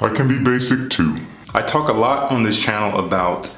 I can be basic too. I talk a lot on this channel about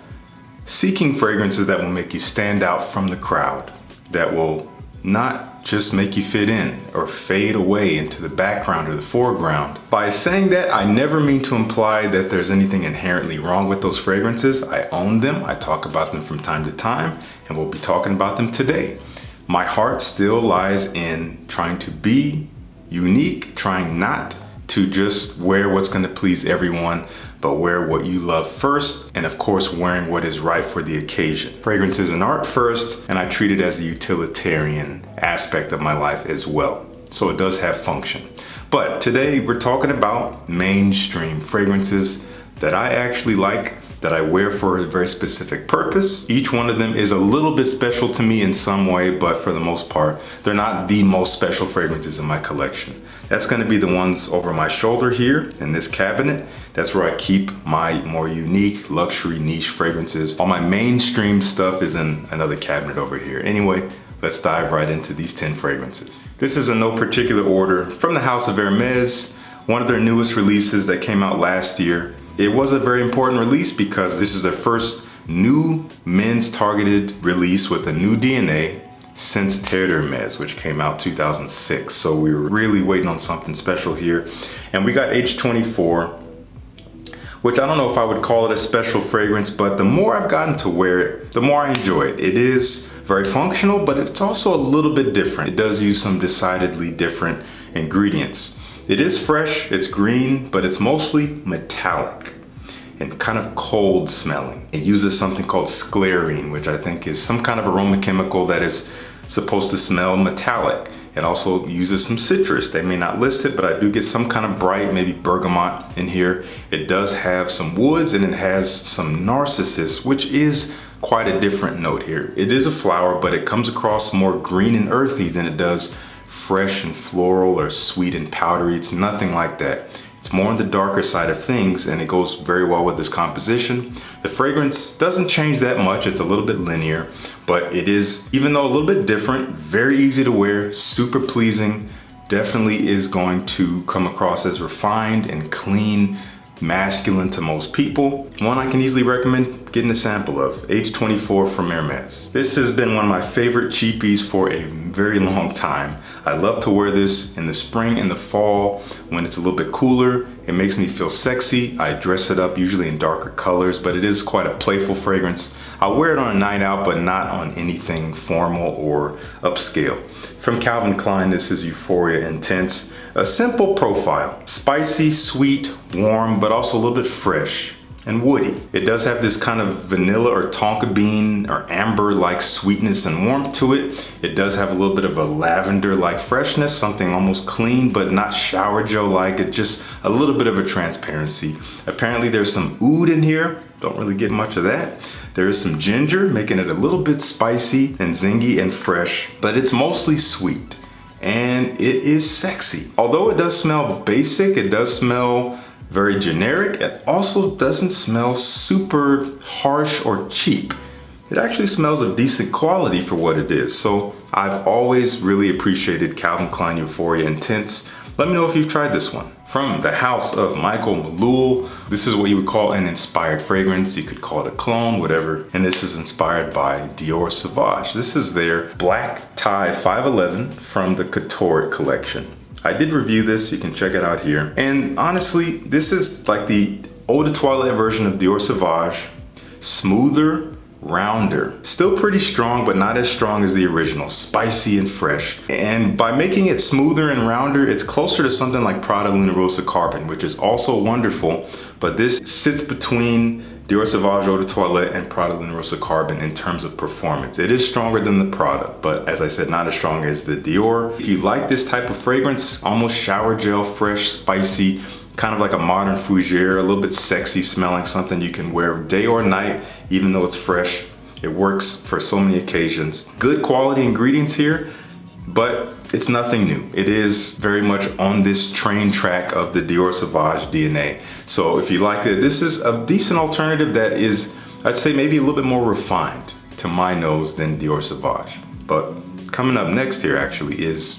seeking fragrances that will make you stand out from the crowd, that will not just make you fit in or fade away into the background or the foreground. By saying that, I never mean to imply that there's anything inherently wrong with those fragrances. I own them, I talk about them from time to time, and we'll be talking about them today. My heart still lies in trying to be unique, trying not to just wear what's going to please everyone, but wear what you love first, and of course wearing what is right for the occasion. Fragrance is an art first, and I treat it as a utilitarian aspect of my life as well. So it does have function. But today we're talking about mainstream fragrances that I actually like, that I wear for a very specific purpose. Each one of them is a little bit special to me in some way, but for the most part, they're not the most special fragrances in my collection. That's gonna be the ones over my shoulder here in this cabinet. That's where I keep my more unique luxury niche fragrances. All my mainstream stuff is in another cabinet over here. Anyway, let's dive right into these 10 fragrances. This is in no particular order from the house of Hermes, one of their newest releases that came out last year. It was a very important release because this is their first new men's targeted release with a new DNA since Terre d'Hermes, which came out 2006. So we were really waiting on something special here. And we got H24, which I don't know if I would call it a special fragrance, but the more I've gotten to wear it, the more I enjoy it. It is very functional, but it's also a little bit different. It does use some decidedly different ingredients. It is fresh, it's green, but it's mostly metallic and kind of cold smelling. It uses something called sclerine, which I think is some kind of aroma chemical that is supposed to smell metallic. It also uses some citrus. They may not list it, but I do get some kind of bright, maybe bergamot in here. It does have some woods and it has some narcissus, which is quite a different note here. It is a flower, but it comes across more green and earthy than it does fresh and floral or sweet and powdery. It's nothing like that. It's more on the darker side of things, and it goes very well with this composition. The fragrance doesn't change that much. It's a little bit linear, but it is, even though a little bit different, very easy to wear, super pleasing, definitely is going to come across as refined and clean, masculine to most people. One I can easily recommend getting a sample of, H24 from Hermes. This has been one of my favorite cheapies for a very long time. I love to wear this in the spring and the fall when it's a little bit cooler. It makes me feel sexy. I dress it up usually in darker colors, but it is quite a playful fragrance. I'll wear it on a night out, but not on anything formal or upscale. From Calvin Klein, this is Euphoria Intense. A simple profile, spicy, sweet, warm, but also a little bit fresh and woody. It does have this kind of vanilla or tonka bean or amber-like sweetness and warmth to it. It does have a little bit of a lavender-like freshness, something almost clean, but not shower gel-like. It's just a little bit of a transparency. Apparently there's some oud in here. Don't really get much of that. There is some ginger, making it a little bit spicy and zingy and fresh, but it's mostly sweet. And it is sexy. Although it does smell basic, it does smell very generic. It also doesn't smell super harsh or cheap. It actually smells of decent quality for what it is. So I've always really appreciated Calvin Klein Euphoria Intense. Let me know if you've tried this one. From the house of Michael Malul, this is what you would call an inspired fragrance. You could call it a clone, whatever. And this is inspired by Dior Savage. This is their black tie 511 from the Couture collection. I did review this, you can check it out here. And honestly, this is like the eau de toilette version of Dior Savage. Smoother, rounder. Still pretty strong, but not as strong as the original. Spicy and fresh. And by making it smoother and rounder, it's closer to something like Prada Luna Rossa Carbon, which is also wonderful. But this sits between Dior Savage Eau de Toilette and Prada Luna Rossa Carbon in terms of performance. It is stronger than the Prada, but as I said, not as strong as the Dior. If you like this type of fragrance, almost shower gel, fresh, spicy, kind of like a modern fougere, a little bit sexy smelling, something you can wear day or night, even though it's fresh. It works for so many occasions. Good quality ingredients here, but it's nothing new. It is very much on this train track of the Dior Savage DNA. So if you like it, this is a decent alternative that is, I'd say maybe a little bit more refined to my nose than Dior Savage. But coming up next here actually is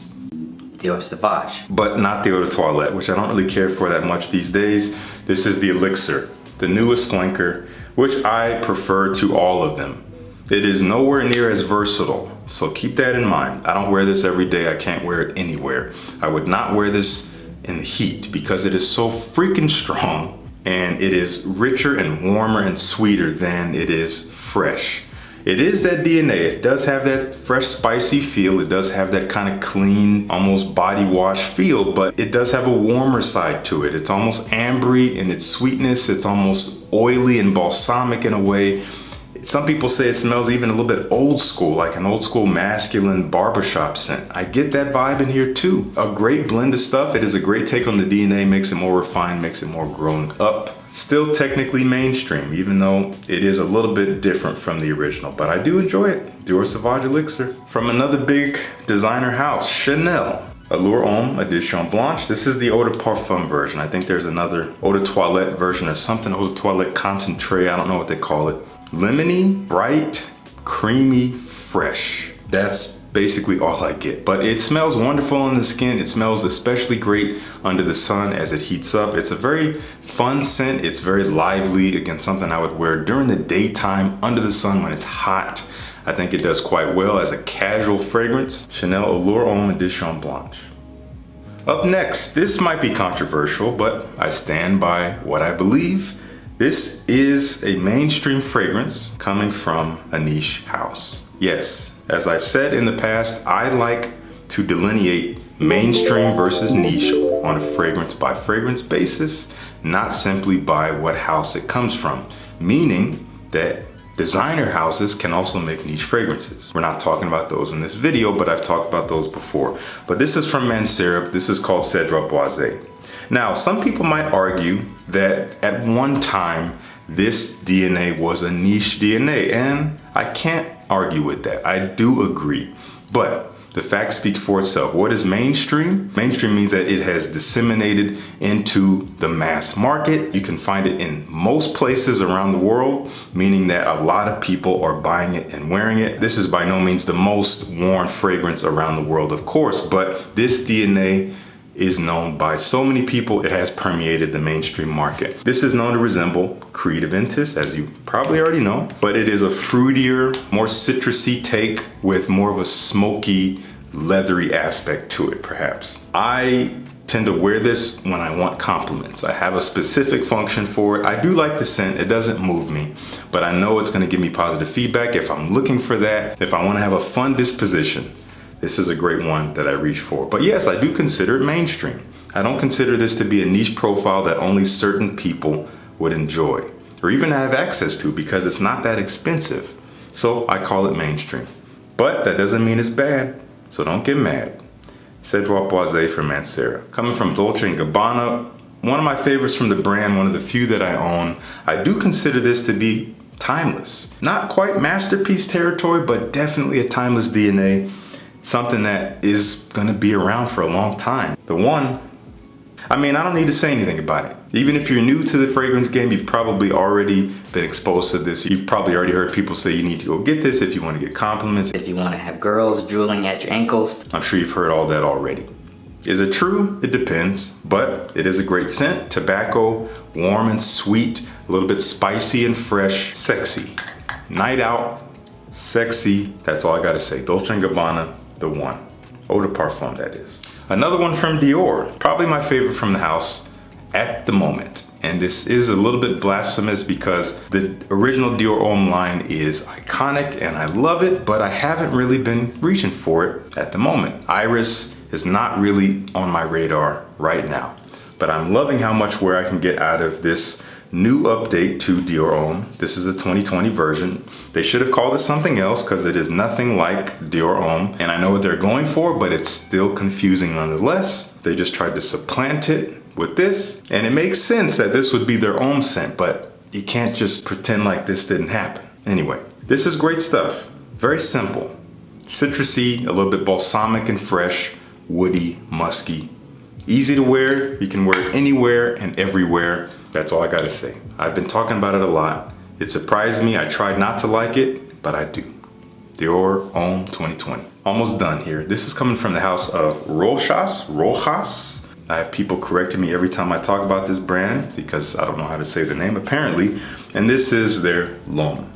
Dior Savage. But not the Eau de Toilette, which I don't really care for that much these days. This is the Elixir, the newest flanker, which I prefer to all of them. It is nowhere near as versatile, so keep that in mind. I don't wear this every day. I can't wear it anywhere. I would not wear this in the heat because it is so freaking strong, and it is richer and warmer and sweeter than it is fresh. It is that DNA. It does have that fresh, spicy feel. It does have that kind of clean, almost body wash feel, but it does have a warmer side to it. It's almost ambery in its sweetness. It's almost oily and balsamic in a way. Some people say it smells even a little bit old school, like an old school masculine barbershop scent. I get that vibe in here too. A great blend of stuff. It is a great take on the DNA, makes it more refined, makes it more grown up. Still technically mainstream, even though it is a little bit different from the original, but I do enjoy it. Dior Savage Elixir. From another big designer house, Chanel. Allure Homme Edition Blanche. This is the Eau de Parfum version. I think there's another Eau de Toilette version or something, Eau de Toilette Concentré, I don't know what they call it. Lemony, bright, creamy, fresh. That's basically all I get. But it smells wonderful on the skin. It smells especially great under the sun as it heats up. It's a very fun scent. It's very lively. Again, something I would wear during the daytime under the sun when it's hot. I think it does quite well as a casual fragrance. Chanel Allure Homme Edition Blanche. Up next, this might be controversial, but I stand by what I believe. This is a mainstream fragrance coming from a niche house. Yes, as I've said in the past, I like to delineate mainstream versus niche on a fragrance by fragrance basis, not simply by what house it comes from, meaning that designer houses can also make niche fragrances. We're not talking about those in this video, but I've talked about those before. But this is from MaxAroma. This is called Cedra Boisé. Now, some people might argue that at one time, this DNA was a niche DNA, and I can't argue with that. I do agree, but the facts speak for itself. What is mainstream? Mainstream means that it has disseminated into the mass market. You can find it in most places around the world, meaning that a lot of people are buying it and wearing it. This is by no means the most worn fragrance around the world, of course, but this DNA is known by so many people, it has permeated the mainstream market. This is known to resemble Creed Aventus, as you probably already know, but it is a fruitier, more citrusy take with more of a smoky, leathery aspect to it, perhaps. I tend to wear this when I want compliments. I have a specific function for it. I do like the scent, it doesn't move me, but I know it's gonna give me positive feedback if I'm looking for that, if I wanna have a fun disposition. This is a great one that I reach for. But yes, I do consider it mainstream. I don't consider this to be a niche profile that only certain people would enjoy or even have access to because it's not that expensive. So I call it mainstream. But that doesn't mean it's bad, so don't get mad. Cedra Boisé from MaxAroma. Coming from Dolce & Gabbana, one of my favorites from the brand, one of the few that I own. I do consider this to be timeless. Not quite masterpiece territory, but definitely a timeless DNA. Something that is gonna be around for a long time. The one, I mean, I don't need to say anything about it. Even if you're new to the fragrance game, you've probably already been exposed to this. You've probably already heard people say you need to go get this if you want to get compliments. If you want to have girls drooling at your ankles. I'm sure you've heard all that already. Is it true? It depends, but it is a great scent. Tobacco, warm and sweet, a little bit spicy and fresh, sexy. Night out, sexy, that's all I gotta say. Dolce & Gabbana, the one. Eau de Parfum, that is. Another one from Dior, probably my favorite from the house at the moment. And this is a little bit blasphemous because the original Dior Homme line is iconic and I love it, but I haven't really been reaching for it at the moment. Iris is not really on my radar right now, but I'm loving how much wear I can get out of this new update to Dior Homme. This is the 2020 version. They should have called it something else because it is nothing like Dior Homme. And I know what they're going for, but it's still confusing nonetheless. They just tried to supplant it with this. And it makes sense that this would be their Homme scent, but you can't just pretend like this didn't happen. Anyway, this is great stuff. Very simple. Citrusy, a little bit balsamic and fresh, woody, musky. Easy to wear. You can wear it anywhere and everywhere. That's all I gotta say. I've been talking about it a lot. It surprised me. I tried not to like it, but I do. Dior Homme 2020. Almost done here. This is coming from the house of Rojas. I have people correcting me every time I talk about this brand because I don't know how to say the name apparently. And this is their L'Homme.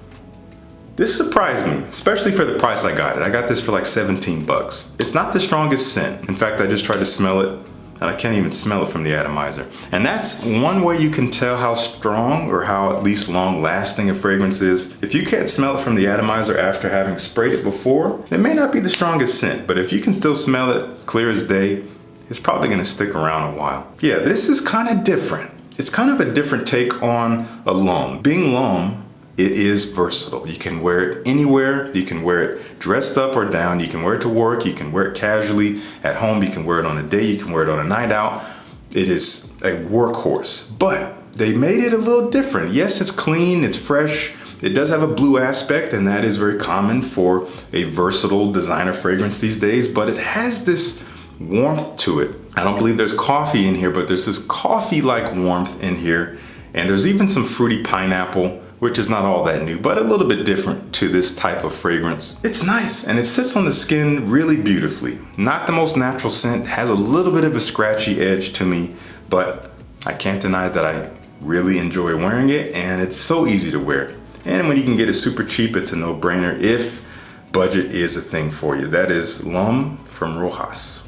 This surprised me, especially for the price I got it. I got this for like 17 bucks. It's not the strongest scent. In fact, I just tried to smell it and I can't even smell it from the atomizer. And that's one way you can tell how strong or how at least long lasting a fragrance is. If you can't smell it from the atomizer after having sprayed it before, it may not be the strongest scent, but if you can still smell it clear as day, it's probably gonna stick around a while. Yeah, this is kind of different. It's kind of a different take on a L'Homme. Being L'Homme, it is versatile. You can wear it anywhere. You can wear it dressed up or down. You can wear it to work. You can wear it casually. At home, you can wear it on a day. You can wear it on a night out. It is a workhorse, but they made it a little different. Yes, it's clean, it's fresh. It does have a blue aspect, and that is very common for a versatile designer fragrance these days, but it has this warmth to it. I don't believe there's coffee in here, but there's this coffee-like warmth in here. And there's even some fruity pineapple, which is not all that new, but a little bit different to this type of fragrance. It's nice, and it sits on the skin really beautifully. Not the most natural scent, has a little bit of a scratchy edge to me, but I can't deny that I really enjoy wearing it, and it's so easy to wear. And when you can get it super cheap, it's a no-brainer if budget is a thing for you. That is L'Homme from Rojas,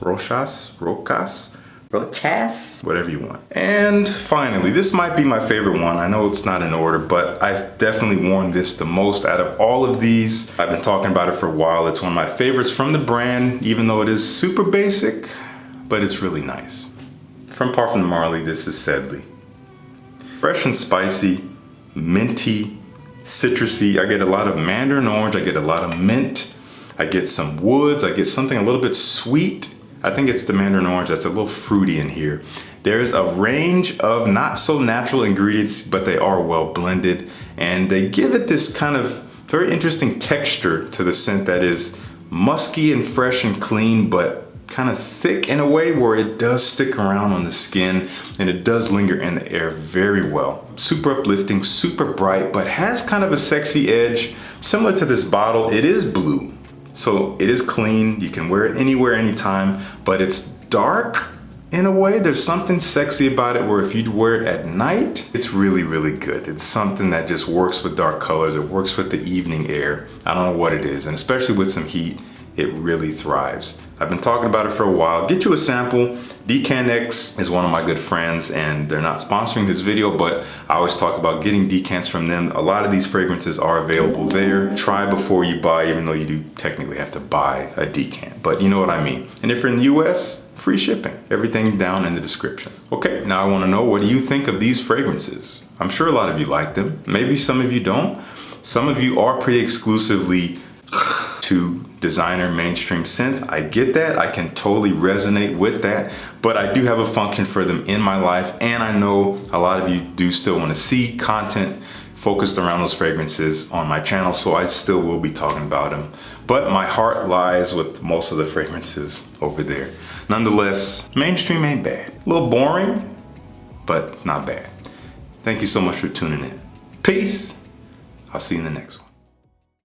whatever you want. And finally, this might be my favorite one. I know it's not in order, but I've definitely worn this the most out of all of these. I've been talking about it for a while. It's one of my favorites from the brand, even though it is super basic, but it's really nice. From Parfum Marley, this is Sedley. Fresh and spicy, minty, citrusy. I get a lot of mandarin orange. I get a lot of mint. I get some woods. I get something a little bit sweet. I think it's the mandarin orange that's a little fruity in here. There's a range of not so natural ingredients, but they are well blended, and they give it this kind of very interesting texture to the scent that is musky and fresh and clean, but kind of thick in a way where it does stick around on the skin and it does linger in the air very well. Super uplifting, super bright, but has kind of a sexy edge. Similar to this bottle, it is blue. So it is clean, you can wear it anywhere, anytime, but it's dark in a way. There's something sexy about it where if you wear it at night, it's really, really good. It's something that just works with dark colors. It works with the evening air. I don't know what it is, and especially with some heat, it really thrives. I've been talking about it for a while. Get you a sample. DecanX is one of my good friends, and they're not sponsoring this video, but I always talk about getting decants from them. A lot of these fragrances are available there. Try before you buy, even though you do technically have to buy a decant, but you know what I mean. And if you're in the US, free shipping. Everything down in the description. Okay, now I want to know, what do you think of these fragrances? I'm sure a lot of you like them. Maybe some of you don't. Some of you are pretty exclusively to designer mainstream scents. I get that. I can totally resonate with that, but I do have a function for them in my life, and I know a lot of you do still want to see content focused around those fragrances on my channel, so I still will be talking about them. But my heart lies with most of the fragrances over there. Nonetheless, mainstream ain't bad. A little boring, but it's not bad. Thank you so much for tuning in. Peace. I'll see you in the next one.